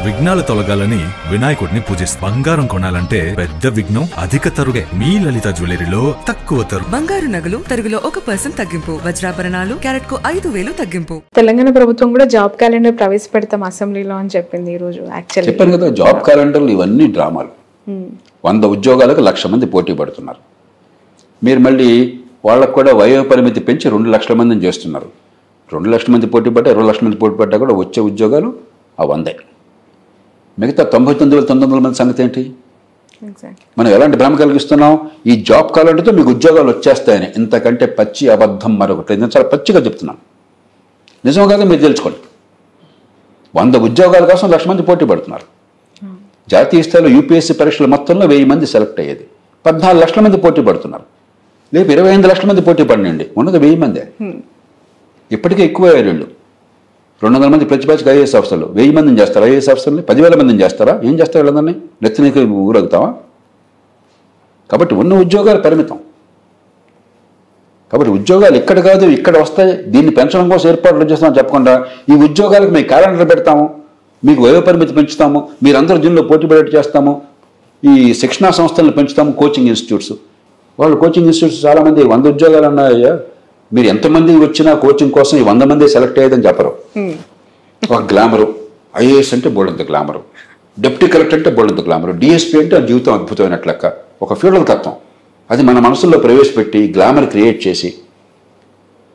విఘ్నాలు తొలగాలని వినాయకుడిని పూజిస్తారు. బంగారం కొనాలంటే పెద్ద విఘ్నం అధిక తరుగే. మీ లలిత జ్యువెలరీలో తక్కువ తరుగు. బంగారు నగలు తరుగులో 1% తగ్గింపు. వజ్రాభరణాలు క్యారెట్ కు 5,000 తగ్గింపు. తెలంగాణ ప్రభుత్వం కూడా జాబ్ క్యాలెండర్ ప్రవేశపెడతాం అసెంబ్లీలో అని చెప్పింది ఈ రోజు. యాక్చువల్లీ చెప్పాను కదా, జాబ్ క్యాలెండర్లు ఇవన్నీ డ్రామాలు. 100 ఉద్యోగాలకు 1,00,000 మంది పోటీ పడుతున్నారు. మీరు మళ్ళీ వాళ్ళకు కూడా వయో పరిమితి పెంచి 2 లక్షల మందిని చేస్తున్నారు. 2 లక్షల మంది పోటీ పడ్డా 20 లక్షల మంది పోటీ పడ్డా కూడా వచ్చే ఉద్యోగాలు ఆ 100. మిగతా 99,900 మంది సంగతి ఏంటి? మనం ఎలాంటి భ్రమ కలిగిస్తున్నాం? ఈ జాబ్ క్యాలెండర్తో మీకు ఉద్యోగాలు వచ్చేస్తాయని. ఇంతకంటే పచ్చి అబద్ధం మరొకటి. నేను చాలా పచ్చిగా చెప్తున్నాను. నిజం కాదు, మీరు తెలుసుకోండి. 100 ఉద్యోగాల కోసం 1,00,000 మంది పోటీ పడుతున్నారు. జాతీయ స్థాయిలో యూపీఎస్సీ పరీక్షల మొత్తంలో 1000 మంది సెలెక్ట్ అయ్యేది. 14 లక్షల మంది పోటీ పడుతున్నారు. లేపు 25 లక్షల మంది పోటీ పడినండి. ఉన్నది 1000 మందే. ఇప్పటికే ఎక్కువ అయ్యారు. 200 మంది ప్రతి బ్యాచ్కి ఐఏఎస్ ఆఫీసర్లు. 1000 మందిని చేస్తారా? ఐఏఎస్ ఆఫీసర్ని 10,000 మందిని చేస్తారా? ఏం చేస్తారు వీళ్ళందరినీ? నెత్తినికి ఊరగుతావా? కాబట్టి ఉన్న ఉద్యోగాలు పరిమితం. కాబట్టి ఉద్యోగాలు ఇక్కడ కాదు ఇక్కడ వస్తాయి. దీన్ని పెంచడం కోసం ఏర్పాట్లు చేస్తామని చెప్పకుండా ఈ ఉద్యోగాలకు మేము క్యాలెండర్ పెడతాము, మీకు వయో పరిమితి పెంచుతాము, మీరందరూ దీనిలో పోటీ పడేట్టు చేస్తాము, ఈ శిక్షణా సంస్థలను పెంచుతాము, కోచింగ్ ఇన్స్టిట్యూట్స్. వాళ్ళు కోచింగ్ ఇన్స్టిట్యూట్స్ చాలామంది 100 ఉద్యోగాలు అన్నాయ్యా. మీరు ఎంతమంది వచ్చినా కోచింగ్ కోసం ఈ 100 మంది సెలెక్ట్ అయ్యేదని చెప్పరు. ఒక గ్లామరు. ఐఏఎస్ అంటే బోల్డంత గ్లామరు, డిప్యూటీ కలెక్టర్ అంటే బోల్డంత గ్లామరు, డిఎస్పీ అంటే ఆ జీవితం అద్భుతమైనట్లు లెక్క. ఒక ఫ్యూడల్ తత్వం అది మన మనసుల్లో ప్రవేశపెట్టి గ్లామర్ క్రియేట్ చేసి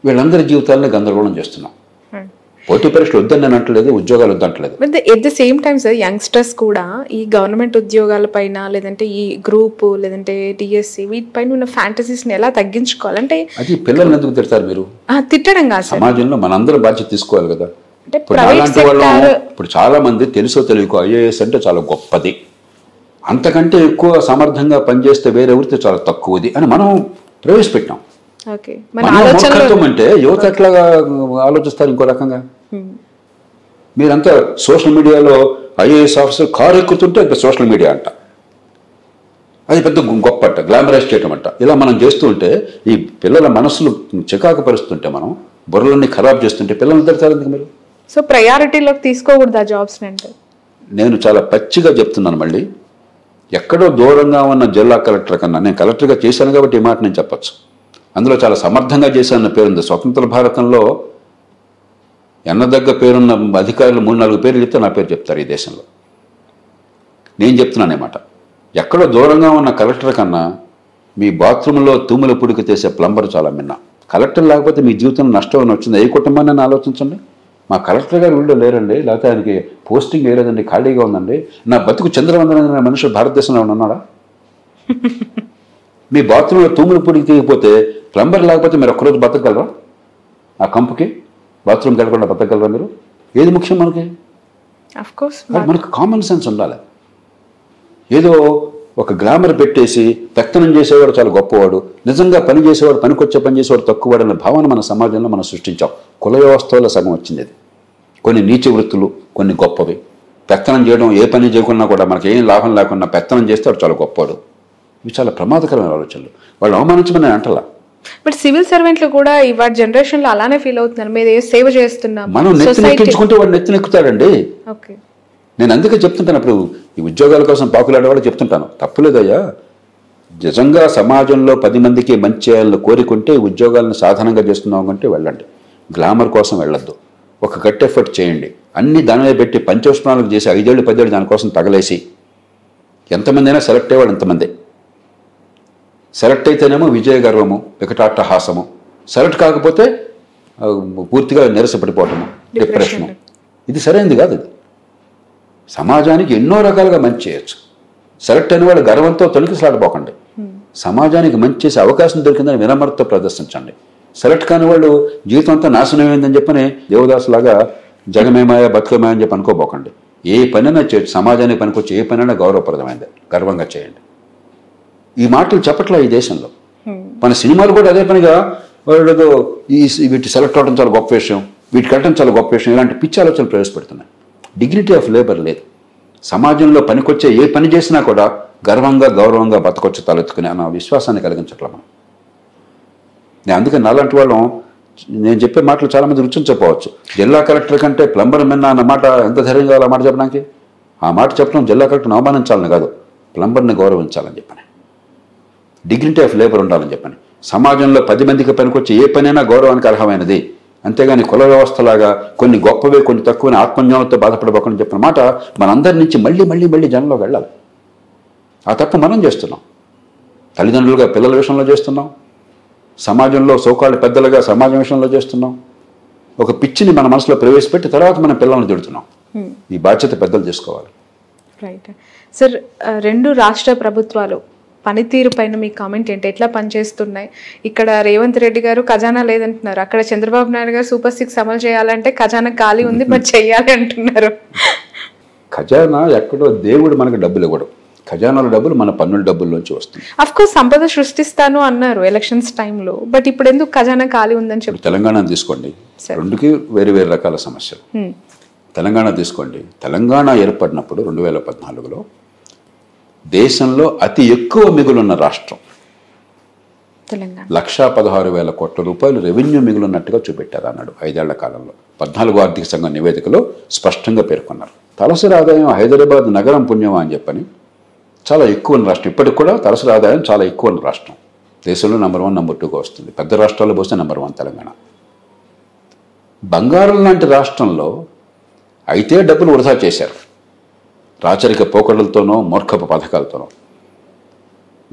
వీళ్ళందరి జీవితాలను గందరగోళం చేస్తున్నాం. పోటీ పరీక్షలు వద్దని నేను అంటలేదు, ఉద్యోగాలు వద్దంటలేదు. At the same time sir, youngsters కూడా ఈ గవర్నమెంట్ ఉద్యోగాల పైన లేదంటే ఈ గ్రూప్ లేదంటే డిఎస్సి వీటిపైన ఉన్న ఫ్యాంటసీస్ని ఎలా తగ్గించుకోవాలంటే అది పిల్లల్ని ఎందుకు తిడతారు మీరు? తిట్టడం కాదు, సమాజంలో మనందరం బాధ్యత తీసుకోవాలి కదా. అంటే ఇప్పుడు చాలా మంది తెలుసో తెలియకో ఐఏఎస్ అంటే చాలా గొప్పది, అంతకంటే ఎక్కువ సమర్థంగా పనిచేస్తే వేరెవరితో చాలా తక్కువది అని మనం ప్రవేశపెట్టాం. అంటే యువత ఎట్లాగా ఆలోచిస్తారు ఇంకో రకంగా. మీరంతా సోషల్ మీడియాలో ఐఏఎస్ ఆఫీసర్ కారు ఎక్కుతుంటే సోషల్ మీడియా అంట, అది పెద్ద గొప్ప అంట, గ్లామరైజ్ చేయటం అంట. ఇలా మనం చేస్తూ ఉంటే ఈ పిల్లల మనసులు చికాకు పరుస్తుంటే, మనం బుర్రలన్నీ ఖరాబ్ చేస్తుంటే పిల్లలు తిడతారు ఎందుకు మీరు? సో ప్రయారిటీలోకి తీసుకోకూడదు ఆ జాబ్స్ అంటే. నేను చాలా పచ్చిగా చెప్తున్నాను. మళ్ళీ ఎక్కడో దూరంగా ఉన్న జిల్లా కలెక్టర్ కన్నా, నేను కలెక్టర్గా చేశాను కాబట్టి ఈ మాట నేను చెప్పచ్చు, అందులో చాలా సమర్థంగా చేశానన్న పేరుంది. స్వతంత్ర భారతంలో ఎన్నదగ్గ పేరున్న అధికారులు 3-4 పేర్లు చెప్తే నా పేరు చెప్తారు ఈ దేశంలో. నేను చెప్తున్నానమాట, ఎక్కడో దూరంగా ఉన్న కలెక్టర్ కన్నా మీ బాత్రూంలో తూముల పుడికి తీసే ప్లంబర్ చాలా మిన్న. కలెక్టర్ లేకపోతే మీ జీవితంలో నష్టం అని వచ్చింది. ఏ కుటుంబాన్ని ఆలోచించండి. మా కలెక్టర్ గారు వీళ్ళు లేరండి, లేకపోతే ఆయనకి పోస్టింగ్ వేయలేదండి, ఖాళీగా ఉందండి, నా బతుకు చంద్రవందన అనే మనుషులు భారతదేశంలో ఉన్నాడా? మీ బాత్రూంలో తూముల పుడికి తీయకపోతే ప్లంబర్ లేకపోతే మీరు ఒక్కరోజు బతకగలరా? ఆ కంపుకి బాత్రూమ్కి వెళ్ళకుండా బతకగలరా మీరు? ఏది ముఖ్యం మనకి? మనకు కామన్ సెన్స్ ఉండాలి. ఏదో ఒక గ్లామర్ పెట్టేసి పెత్తనం చేసేవాడు చాలా గొప్పవాడు, నిజంగా పని చేసేవాడు, పనికొచ్చే పని చేసేవాడు తక్కువవాడు అనే భావన మన సమాజంలో మనం సృష్టించాం. కుల వ్యవస్థలో సగం వచ్చింది అది. కొన్ని నీచ వృత్తులు, కొన్ని గొప్పవి. పెత్తనం చేయడం, ఏ పని చేయకున్నా కూడా మనకి ఏం లాభం లేకుండా పెత్తనం చేస్తే వాడు చాలా గొప్పవాడు. ఇవి చాలా ప్రమాదకరమైన ఆలోచనలు. వాళ్ళు అవమానించమని అంటలా. బట్ సివిల్ సర్వెంట్లు కూడా ఇవాళ జనరేషన్ లో అలానే ఫీల్ అవుతున్నారు, మీరు సేవ చేస్తున్నాం. మనం నెత్తినెక్కించుకుంటే వాడు నెత్తినెక్కుతాడండి. నేను అందుకే చెప్తుంటాను, అప్పుడు ఈ ఉద్యోగాల కోసం పాకులాడేవాళ్ళు చెప్తుంటాను, తప్పులేదయ్యా. నిజంగా సమాజంలో 10 మందికి మంచి చేయాలని కోరుకుంటే ఉద్యోగాలను సాధనంగా చేస్తున్నాం అంటే వెళ్ళండి. గ్లామర్ కోసం వెళ్ళొద్దు. ఒక గట్టి ఎఫర్ట్ చేయండి. అన్ని దానిలో పెట్టి పంచోష్ణాలకు చేసి 5 ఏళ్ళు 10 ఏళ్ళు దానికోసం తగలేసి ఎంతమంది అయినా సెలెక్ట్ అయ్యేవాడు ఎంతమంది. సెలెక్ట్ అయితేనేమో విజయ గర్వము, వికటాట్టహాసము, సెలెక్ట్ కాకపోతే పూర్తిగా నిరసపడిపోవటము, డిప్రెషను. ఇది సరైనది కాదు. ఇది సమాజానికి ఎన్నో రకాలుగా మంచి చేయొచ్చు. సెలెక్ట్ అయిన వాళ్ళు గర్వంతో తొలగిసలాడిపోకండి. సమాజానికి మంచి చేసే అవకాశం దొరికిందని వినమ్రతతో ప్రదర్శించండి. సెలెక్ట్ కాని వాళ్ళు జీవితం అంతా నాశనమైందని చెప్పని దేవదాసులాగా జగమేమాయ బతుకమేయ అని చెప్పి అనుకోబోకండి. ఏ పనైనా చేయొచ్చు. సమాజానికి పనికొచ్చి ఏ పనైనా గౌరవప్రదమైంది, గర్వంగా చేయండి. ఈ మాటలు చెప్పట్లే ఈ దేశంలో. మన సినిమాలు కూడా అదే పనిగా వాళ్ళు వీటి సెలెక్ట్ అవడం చాలా గొప్ప విషయం, వీటికి వెళ్ళడం చాలా గొప్ప విషయం, ఇలాంటి పిచ్చి ఆలోచనలు ప్రవేశపెడుతున్నాయి. డిగ్నిటీ ఆఫ్ లేబర్ లేదు. సమాజంలో పనికొచ్చే ఏ పని చేసినా కూడా గర్వంగా గౌరవంగా బతకొచ్చు తలెత్తుకునే అన్న విశ్వాసాన్ని కలిగించట్లా మనం. నేను అందుకని నాలాంటి వాళ్ళం నేను చెప్పే మాటలు చాలామంది రుచించకపోవచ్చు. జిల్లా కలెక్టర్ కంటే ప్లంబర్ మిన్న అన్న మాట ఎంత ధైర్యం కావాలి ఆ మాట చెప్పడానికి? ఆ మాట చెప్పడం జిల్లా కలెక్టర్ని అవమానించాలని కాదు, ప్లంబర్ని గౌరవించాలని చెప్పని, డిగ్నిటీ ఆఫ్ లేబర్ ఉండాలని చెప్పని, సమాజంలో 10 మందికి పనికొచ్చి ఏ పనైనా గౌరవానికి అర్హమైనది, అంతేగాని కుల వ్యవస్థలాగా కొన్ని గొప్పవే కొన్ని తక్కువని ఆత్మజ్ఞానంతో బాధపడబోకుండా చెప్పిన మాట మనందరి నుంచి మళ్ళీ మళ్ళీ మళ్ళీ జనంలోకి వెళ్ళాలి. ఆ తప్పు మనం చేస్తున్నాం, తల్లిదండ్రులుగా పిల్లల విషయంలో చేస్తున్నాం, సమాజంలో సోకాళ్ళు పెద్దలుగా సమాజం విషయంలో చేస్తున్నాం. ఒక పిచ్చిని మన మనసులో ప్రవేశపెట్టి తర్వాత మనం పిల్లల్ని తిడుతున్నాం. ఈ బాధ్యత పెద్దలు చేసుకోవాలి. రైట్ సార్, 2 రాష్ట్ర ప్రభుత్వాలు పనితీరు పైన మీ కామెంట్ ఏంటి? ఎట్లా పనిచేస్తున్నాయి? ఇక్కడ రేవంత్ రెడ్డి గారు ఖజానా లేదంటున్నారు, అక్కడ చంద్రబాబు నాయుడు గారు సూపర్ 6 అమలు చేయాలంటే ఖజానా ఖాళీ ఉంది బట్ చెయ్యాలి అంటున్నారు. ఖజానా ఎక్కడో దేవుడు మనకు డబ్బులు ఇవ్వడు, ఖజానాల డబ్బులు మన పన్నుల డబ్బుల్లోంచి వస్తుంది. అఫ్ కోర్స్ సంపద సృష్టిస్తాను అన్నారు ఎలక్షన్స్ టైంలో, బట్ ఇప్పుడు ఎందుకు ఖజానా ఖాళీ ఉందని చెప్పి? తెలంగాణ తీసుకోండి, రెండుకి వేరు వేరు రకాల సమస్యలు. తెలంగాణ తీసుకోండి, తెలంగాణ ఏర్పడినప్పుడు 2014లో దేశంలో అతి ఎక్కువ మిగులున్న రాష్ట్రం తెలంగాణ. 1,16,000 కోట్ల రూపాయలు రెవెన్యూ మిగులున్నట్టుగా చూపెట్టారు అన్నాడు 5 ఏళ్ల కాలంలో. 14వ ఆర్థిక సంఘం నివేదికలో స్పష్టంగా పేర్కొన్నారు. తలసరి ఆదాయం హైదరాబాద్ నగరం పుణ్యమా అని చెప్పని చాలా ఎక్కువ ఉన్న రాష్ట్రం, ఇప్పటికి కూడా తలసరి ఆదాయం చాలా ఎక్కువ ఉన్న రాష్ట్రం, దేశంలో నెంబర్ 1 నెంబర్ 2గా వస్తుంది. పెద్ద రాష్ట్రాల్లో పోస్తే నెంబర్ 1 తెలంగాణ. బంగారం లాంటి రాష్ట్రంలో అయితే డబ్బులు వృధా చేశారు, రాచరిక పోకడలతోనో మూర్ఖపు పథకాలతోనో,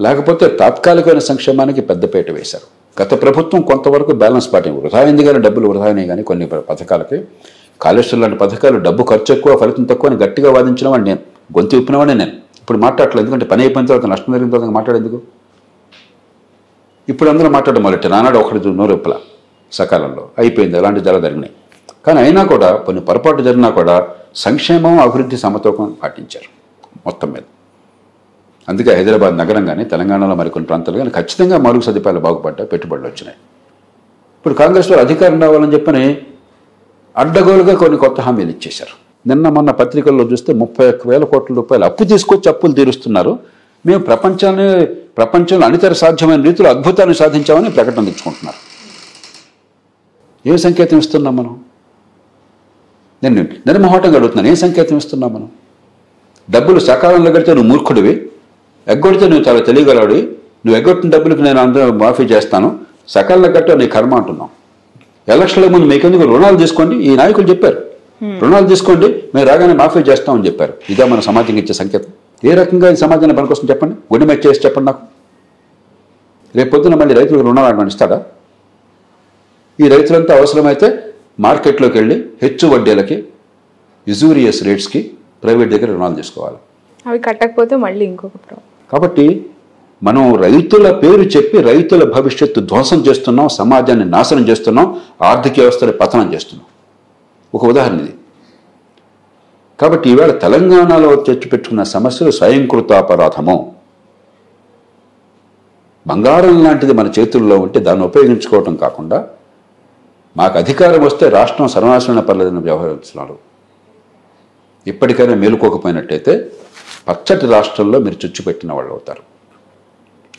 లేకపోతే తాత్కాలికమైన సంక్షేమానికి పెద్దపీట వేశారు. గత ప్రభుత్వం కొంతవరకు బ్యాలెన్స్ పాటింది, వృధా అయింది కానీ డబ్బులు వృధా అయినాయి కానీ కొన్ని పథకాలకి. కాళేశ్వరం లాంటి పథకాలు డబ్బు ఖర్చు ఎక్కువ ఫలితం తక్కువ అని గట్టిగా వాదించిన వాడిని నేను, గొంతు విప్పినవాడిని నేను. ఇప్పుడు మాట్లాడలేదు, ఎందుకంటే పని అయిపోయిన తర్వాత నష్టం జరిగిన తర్వాత మాట్లాడేందుకు? ఇప్పుడు అందరూ మాట్లాడడం మొదలెట్టారు. నానాడు ఒకటి నోరెప్పల సకాలంలో అయిపోయింది, అలాంటి చాలా జరిగినాయి. కానీ అయినా కూడా కొన్ని పొరపాటు జరిగినా కూడా సంక్షేమం అభివృద్ధి సమతూకం పాటించారు మొత్తం మీద. అందుకే హైదరాబాద్ నగరం కానీ తెలంగాణలో మరికొన్ని ప్రాంతాలు కానీ ఖచ్చితంగా మౌలిక సదుపాయాలు బాగుపడ్డాయి, పెట్టుబడులు వచ్చినాయి. ఇప్పుడు కాంగ్రెస్ వాళ్ళు అధికారం రావాలని చెప్పని అడ్డగోలుగా కొన్ని కొత్త హామీలు ఇచ్చేశారు. నిన్న మొన్న పత్రికల్లో చూస్తే 31,000 కోట్ల రూపాయలు అప్పు తీసుకొచ్చి అప్పులు తీరుస్తున్నారు, మేము ప్రపంచంలో అనితర సాధ్యమైన రీతిలో అద్భుతాన్ని సాధించామని ప్రకటన తెచ్చుకుంటున్నారు. ఏ సంకేతం ఇస్తున్నాం మనం? నేను నిర్మోహటంగా అడుగుతున్నాను, ఏ సంకేతం ఇస్తున్నాం మనం? డబ్బులు సకాలంలో కడితే నువ్వు మూర్ఖుడివి, ఎగ్గొడితే నువ్వు చాలా తెలియగలవాడివి, నువ్వు ఎగ్గొట్టిన డబ్బులకు నేను అందరూ మాఫీ చేస్తాను, సకాలంలో కట్టే నీ కర్మ అంటున్నాం. ఎలక్షన్ల ముందు మీకెందుకు రుణాలు తీసుకోండి, ఈ నాయకులు చెప్పారు, రుణాలు తీసుకోండి మేము రాగానే మాఫీ చేస్తామని చెప్పారు. ఇదే మన సమాజంకి ఇచ్చే సంకేతం? ఏ రకంగా ఈ సమాజాన్ని పనికొస్తుంది చెప్పండి, గుడి మెచ్చి చేసి చెప్పండి నాకు. రేపు పొద్దున మళ్ళీ రైతులకు రుణాలు అడ్వానిస్తాడా? ఈ రైతులంతా అవసరమైతే మార్కెట్లోకి వెళ్ళి హెచ్చు వడ్డీలకి యుజూరియస్ రేట్స్కి ప్రైవేట్ దగ్గర రుణాలు తీసుకోవాలి, అవి కట్టకపోతే మళ్ళీ ఇంకొక ప్రాబ్లం. కాబట్టి మనం రైతుల పేరు చెప్పి రైతుల భవిష్యత్తు ధ్వంసం చేస్తున్నాం, సమాజాన్ని నాశనం చేస్తున్నాం, ఆర్థిక వ్యవస్థని పతనం చేస్తున్నాం. ఒక ఉదాహరణ ఇది. కాబట్టి ఈవేళ తెలంగాణలో తెచ్చిపెట్టుకున్న సమస్యలు స్వయంకృతాపరాధము. బంగారం లాంటిది మన చేతుల్లో ఉంటే దాన్ని ఉపయోగించుకోవటం కాకుండా మాకు అధికారం వస్తే రాష్ట్రం సర్వనాశనం పర్లేదని వ్యవహరిస్తున్నారు. ఇప్పటికైనా మేలుకోకపోయినట్టయితే పచ్చటి రాష్ట్రంలో మీరు చుచ్చుపెట్టిన వాళ్ళు అవుతారు.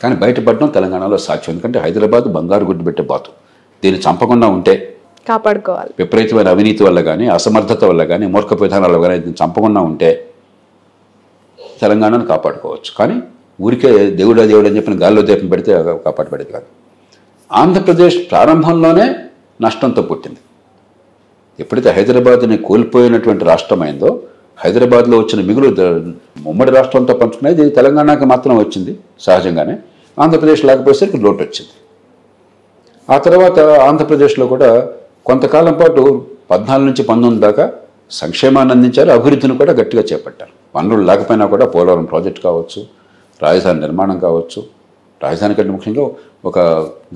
కానీ బయటపడడం తెలంగాణలో సాధ్యం, ఎందుకంటే హైదరాబాద్ బంగారు గుడ్డు పెట్టే బాతు. దీన్ని చంపకుండా ఉంటే కాపాడుకోవాలి. విపరీతమైన అవినీతి వల్ల కానీ అసమర్థత వల్ల కానీ మూర్ఖ విధానాల వల్ల కానీ దీన్ని చంపకుండా ఉంటే తెలంగాణను కాపాడుకోవచ్చు. కానీ ఊరికే దేవుడా దేవుడు అని చెప్పిన గాల్లో దీపం పెడితే కాపాడబడేది కాదు. ఆంధ్రప్రదేశ్ ప్రారంభంలోనే నష్టంతో పుట్టింది. ఎప్పుడైతే హైదరాబాద్ని కోల్పోయినటువంటి రాష్ట్రమైందో హైదరాబాద్లో వచ్చిన మిగులు ఉమ్మడి రాష్ట్రంతో పంచుకునేది తెలంగాణకి మాత్రం వచ్చింది సహజంగానే. ఆంధ్రప్రదేశ్ లేకపోయేసరికి లోటు వచ్చింది. ఆ తర్వాత ఆంధ్రప్రదేశ్లో కూడా కొంతకాలం పాటు 14 నుంచి 19 దాకా సంక్షేమాన్ని అందించారు, అభివృద్ధిని కూడా గట్టిగా చేపట్టారు. వనరులు లేకపోయినా కూడా పోలవరం ప్రాజెక్ట్ కావచ్చు, రాజధాని నిర్మాణం కావచ్చు, రాజధాని కంటే ముఖ్యంగా ఒక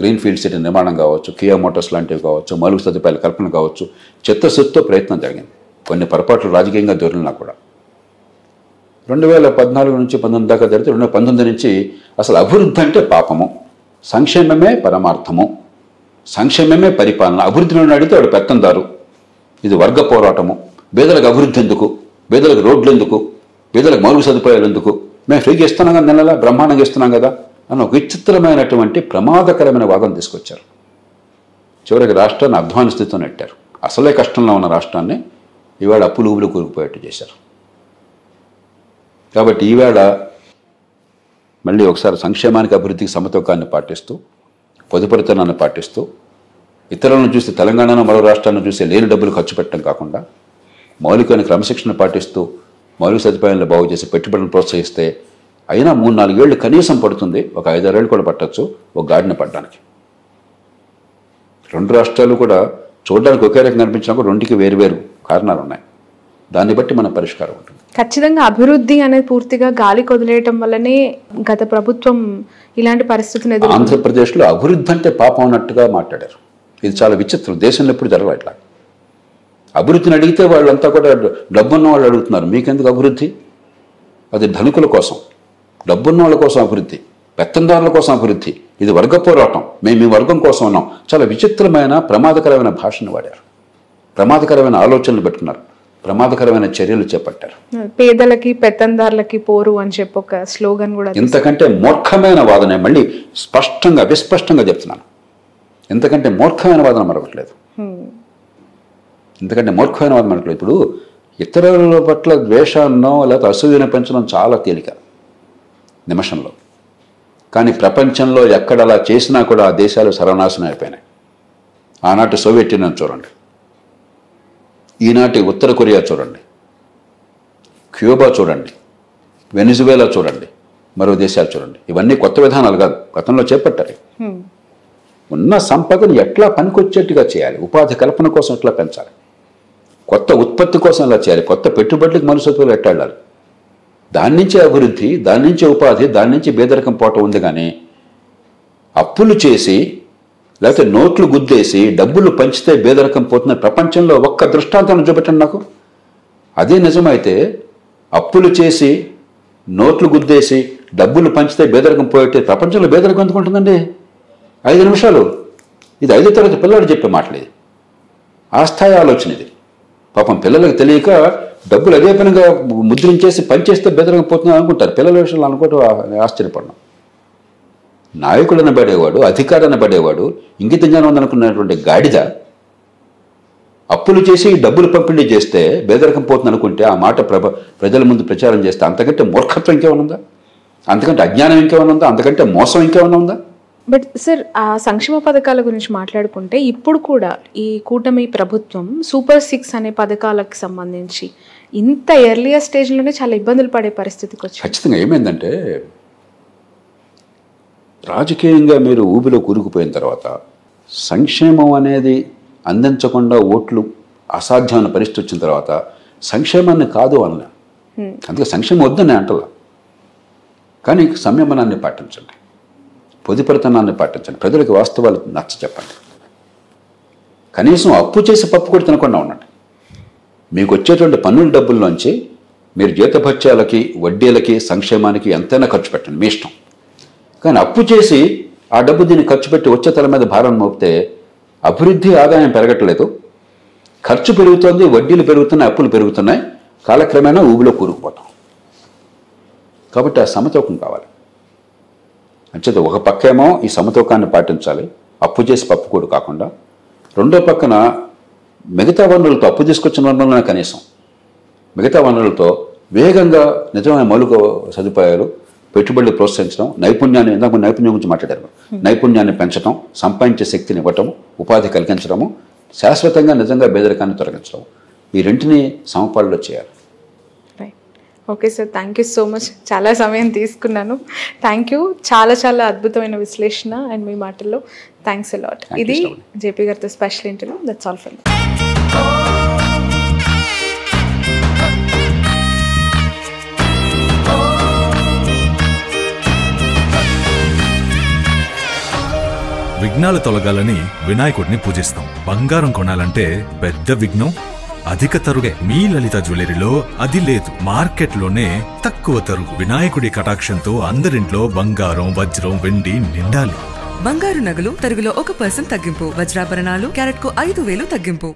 గ్రీన్ ఫీల్డ్ సిటీ నిర్మాణం కావచ్చు, కియా మోటార్స్ లాంటివి కావచ్చు, మౌలిక సదుపాయాల కల్పన కావచ్చు, చిత్తశుద్ధితో ప్రయత్నం జరిగింది. కొన్ని పొరపాట్లు రాజకీయంగా దొరికినా కూడా 2014 నుంచి 19 దాకా జరిగితే 2019 నుంచి అసలు అభివృద్ధి అంటే పాపము, సంక్షేమమే పరమార్థము, సంక్షేమమే పరిపాలన. అభివృద్ధిని అడిగితే వాడు పెత్తందారు, ఇది వర్గ పోరాటము, పేదలకు అభివృద్ధి ఎందుకు, పేదలకు రోడ్లు ఎందుకు, పేదలకు మౌలిక సదుపాయాలు ఎందుకు, మేము ఫ్రీగా ఇస్తున్నాం కదా, నెలలా బ్రహ్మాండంగా ఇస్తున్నాం కదా అని ఒక విచిత్రమైనటువంటి ప్రమాదకరమైన వాదన తీసుకొచ్చారు. చివరికి రాష్ట్రాన్ని అధ్వాన స్థితితో నెట్టారు. అసలే కష్టంలో ఉన్న రాష్ట్రాన్ని ఇవాళ అప్పులు ఊబులు కూరుకుపోయేట్టు చేశారు. కాబట్టి ఈవేళ మళ్ళీ ఒకసారి సంక్షేమానికి అభివృద్ధికి సమతూకాన్ని పాటిస్తూ పొదుపరితనాన్ని పాటిస్తూ ఇతరులను చూసి తెలంగాణను మరో రాష్ట్రాలను చూసి లేని డబ్బులు ఖర్చు పెట్టడం కాకుండా మౌలికమైన క్రమశిక్షణ పాటిస్తూ మౌలిక సదుపాయాలను బాగు చేసి పెట్టుబడులను ప్రోత్సహిస్తే అయినా 3-4 ఏళ్ళు కనీసం పడుతుంది, ఒక 5-6 ఏళ్ళు కూడా పట్టచ్చు ఒక గాడిన పడడానికి. 2 రాష్ట్రాలు కూడా చూడడానికి ఒకే రకంగా అనిపించినా కూడా రెండుకి వేరువేరు కారణాలు ఉన్నాయి. దాన్ని బట్టి మన పరిష్కారం ఉంటుంది. ఖచ్చితంగా అభివృద్ధి అనేది పూర్తిగా గాలి కొదిలేయటం వల్లనే గత ప్రభుత్వం ఇలాంటి పరిస్థితిని ఎదుర్కొంది. ఆంధ్రప్రదేశ్లో అభివృద్ధి అంటే పాపం అన్నట్టుగా మాట్లాడారు. ఇది చాలా విచిత్రం. దేశంలో ఎప్పుడు జరగదు ఇట్లా. అభివృద్ధిని అడిగితే వాళ్ళంతా కూడా డబ్బున్న వాళ్ళు అడుగుతున్నారు, మీకెందుకు అభివృద్ధి? అది ధనికుల కోసం, డబ్బున్న వాళ్ళ కోసం అభివృద్ధి, పెత్తందారుల కోసం అభివృద్ధి. ఇది వర్గ పోరాటం, మేము ఈ వర్గం కోసం ఉన్నాం. చాలా విచిత్రమైన ప్రమాదకరమైన భాషను వాడారు, ప్రమాదకరమైన ఆలోచనలు పెట్టుకున్నారు, ప్రమాదకరమైన చర్యలు చేపట్టారు. పేదలకి పెత్తందారులకి పోరు అని చెప్పి ఒక స్లోగన్ కూడా. ఇంతకంటే మూర్ఖమైన వాదన, మళ్ళీ స్పష్టంగా విస్పష్టంగా చెప్తున్నాను, ఇంతకంటే మూర్ఖమైన వాదన మరొకట్లేదు. ఎందుకంటే మూర్ఖమైన వాదన మరొకట్లేదు. ఇప్పుడు ఇతరుల పట్ల ద్వేషాన్నో లేకపోతే అసూయను పెంచడం చాలా తేలిక నిమిషంలో. కానీ ప్రపంచంలో ఎక్కడ అలా చేసినా కూడా ఆ దేశాలు సర్వనాశనం అయిపోయినాయి. ఆనాటి సోవియట్ యూనియన్ చూడండి, ఈనాటి ఉత్తర కొరియా చూడండి, క్యూబా చూడండి, వెనిజువేలా చూడండి, మరో దేశాలు చూడండి. ఇవన్నీ కొత్త విధానాలు కాదు, గతంలో చేపట్టారు. ఉన్న సంపదను ఎట్లా పనికొచ్చేట్టుగా చేయాలి, ఉపాధి కల్పన కోసం ఎట్లా పెంచాలి, కొత్త ఉత్పత్తి కోసం ఎలా చేయాలి, కొత్త పెట్టుబడులకు మనుషులు ఎట్లా వెళ్ళాలి, దాని నుంచే అభివృద్ధి, దాని నుంచే ఉపాధి, దాని నుంచి పేదరికం పోవటం ఉంది. కానీ అప్పులు చేసి లేకపోతే నోట్లు గుద్దేసి డబ్బులు పంచితే పేదరికం పోతున్న ప్రపంచంలో ఒక్క దృష్టాంతాన్ని చూపెట్టండి నాకు. అదే నిజమైతే అప్పులు చేసి నోట్లు గుద్దేసి డబ్బులు పంచితే పేదరికం పోయేటే ప్రపంచంలో పేదరికం ఎందుకు ఉంటుందండి? 5 నిమిషాలు. ఇది 5వ తరగతి పిల్లలు చెప్పే మాటలేదు. ఆ స్థాయి ఆలోచన ఇది. పాపం పిల్లలకు తెలియక డబ్బులు అదే పనిగా ముద్రించేసి పనిచేస్తే బెదరగా పోతుంది అనుకుంటారు. పిల్లల విషయంలో అనుకోవటం ఆశ్చర్యపడ్డాం. నాయకుడు అనబడేవాడు, అధికారి అనబడేవాడు, ఇంగిత జ్ఞానం ఉందనుకున్నటువంటి గాడిద అప్పులు చేసి డబ్బులు పంపిణీ చేస్తే బేదరకం పోతుంది అనుకుంటే ఆ మాట ప్రజల ముందు ప్రచారం చేస్తే అంతకంటే మూర్ఖత్వం ఇంకేమైనా ఉందా? అంతకంటే అజ్ఞానం ఇంకేమైనా ఉందా? అంతకంటే మోసం ఇంకేమైనా ఉందా? బట్ సార్, ఆ సంక్షేమ పథకాల గురించి మాట్లాడుకుంటే ఇప్పుడు కూడా ఈ కూటమి ప్రభుత్వం సూపర్ 6 అనే పథకాలకు సంబంధించి ఇంత ఎర్లియర్ స్టేజ్లోనే చాలా ఇబ్బందులు పడే పరిస్థితికి వచ్చింది. ఖచ్చితంగా ఏమైందంటే, రాజకీయంగా మీరు ఊబిలో కూరుకుపోయిన తర్వాత సంక్షేమం అనేది అందించకుండా ఓట్లు అసాధ్యమైన పరిస్థితి వచ్చిన తర్వాత సంక్షేమాన్ని కాదు అన్న. అందుకే సంక్షేమం వద్దని అంటలా. కానీ సంయమనాన్ని పాటించండి, పొదుపరితనాన్ని పాటించండి, ప్రజలకు వాస్తవాలు నచ్చ చెప్పండి. కనీసం అప్పు చేసి పప్పు కూడా తినకుండా ఉండండి. మీకు వచ్చేటువంటి పన్నుల డబ్బుల్లోంచి మీరు జీతభత్యాలకి, వడ్డీలకి, సంక్షేమానికి ఎంతైనా ఖర్చు పెట్టండి, మీ ఇష్టం. కానీ అప్పు చేసి ఆ డబ్బు దీన్ని ఖర్చు పెట్టి వచ్చే తల మీద భారం మోపితే అభివృద్ధి, ఆదాయం పెరగట్లేదు, ఖర్చు పెరుగుతోంది, వడ్డీలు పెరుగుతున్నాయి, అప్పులు పెరుగుతున్నాయి, కాలక్రమేణా ఊబిలో కూరుకుపోతాం. కాబట్టి ఆ సమతూకం కావాలి. అంచేత ఒక పక్కేమో ఈ సమతూకాన్ని పాటించాలి, అప్పు చేసి పప్పు కూడా కాకుండా. రెండో పక్కన మిగతా వనరులతో, అప్పు తీసుకొచ్చిన వనరులనే కనీసం మిగతా వనరులతో వేగంగా నిజమైన మౌలిక సదుపాయాలు, పెట్టుబడులు ప్రోత్సహించడం, నైపుణ్యాన్ని, ఇందాక నైపుణ్యం గురించి మాట్లాడారు, నైపుణ్యాన్ని పెంచడం, సంపాదించే శక్తిని ఇవ్వటం, ఉపాధి కలిగించడము, శాశ్వతంగా నిజంగా పేదరికాన్ని తొలగించడం, ఈ రెంటిని సమపాళ్ళలో చేయాలి. Okay sir, thank you so much. చాలా సమయం తీసుకున్నాను. Thank you. చాలా చాలా అద్భుతమైన విశ్లేషణ అండ్ మీ మాటల్లో. Thanks a lot. ఇది జేపీ గారితో special interview. That's all for me. విఘ్నాలు తొలగాలని వినాయకుడిని పూజిస్తాం. బంగారం కొనాలంటే పెద్ద విఘ్నం అధిక తరుగే. మీ లలిత జ్యువెలరీలో అది లేదు, మార్కెట్లోనే తక్కువ తరుగు. వినాయకుడి కటాక్షంతో అందరింట్లో బంగారం, వజ్రం, వెండి నిండాలి. బంగారు నగలు తరుగులో 1% తగ్గింపు. వజ్రాభరణాలు క్యారెట్కు 5,000 తగ్గింపు.